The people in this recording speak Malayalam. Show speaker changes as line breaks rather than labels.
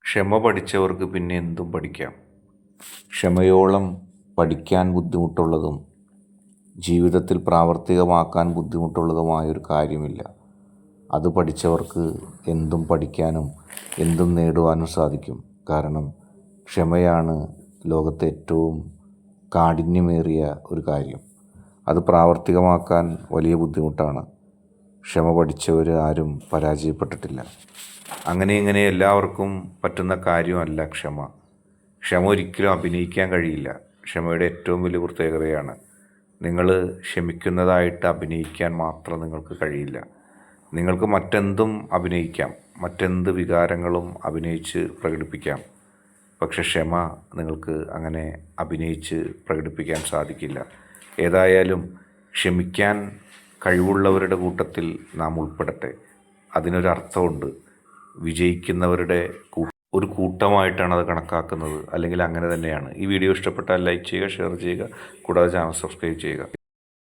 ക്ഷമ പഠിച്ചവർക്ക് പിന്നെ എന്തും പഠിക്കാം. ക്ഷമയോളം പഠിക്കാൻ ബുദ്ധിമുട്ടുള്ളതും ജീവിതത്തിൽ പ്രാവർത്തികമാക്കാൻ ബുദ്ധിമുട്ടുള്ളതുമായൊരു കാര്യമില്ല. അത് പഠിച്ചവർക്ക് എന്തും പഠിക്കാനും എന്തും നേടുവാനും സാധിക്കും. കാരണം ക്ഷമയാണ് ലോകത്തെ ഏറ്റവും കാഠിന്യമേറിയ ഒരു കാര്യം. അത് പ്രാവർത്തികമാക്കാൻ വലിയ ബുദ്ധിമുട്ടാണ്. ക്ഷമ പഠിച്ചവർ ആരും പരാജയപ്പെട്ടിട്ടില്ല. അങ്ങനെ ഇങ്ങനെ എല്ലാവർക്കും പറ്റുന്ന കാര്യമല്ല ക്ഷമ. ക്ഷമ ഒരിക്കലും അഭിനയിക്കാൻ കഴിയില്ല. ക്ഷമയുടെ ഏറ്റവും വലിയ പ്രത്യേകതയാണ് നിങ്ങൾ ക്ഷമിക്കുന്നതായിട്ട് അഭിനയിക്കാൻ മാത്രം നിങ്ങൾക്ക് കഴിയില്ല. നിങ്ങൾക്ക് മറ്റെന്തും അഭിനയിക്കാം, മറ്റെന്ത് വികാരങ്ങളും അഭിനയിച്ച് പ്രകടിപ്പിക്കാം. പക്ഷെ ക്ഷമ നിങ്ങൾക്ക് അങ്ങനെ അഭിനയിച്ച് പ്രകടിപ്പിക്കാൻ സാധിക്കില്ല. ഏതായാലും ക്ഷമിക്കാൻ കഴിവുള്ളവരുടെ കൂട്ടത്തിൽ നാം ഉൾപ്പെടട്ടെ. അതിനൊരർത്ഥമുണ്ട്. വിജയിക്കുന്നവരുടെ ഒരു കൂട്ടമായിട്ടാണ് അത് കണക്കാക്കുന്നത്. അല്ലെങ്കിൽ അങ്ങനെ തന്നെയാണ്. ഈ വീഡിയോ ഇഷ്ടപ്പെട്ടാൽ ലൈക്ക് ചെയ്യുക, ഷെയർ ചെയ്യുക, കൂടാതെ ചാനൽ സബ്സ്ക്രൈബ് ചെയ്യുക.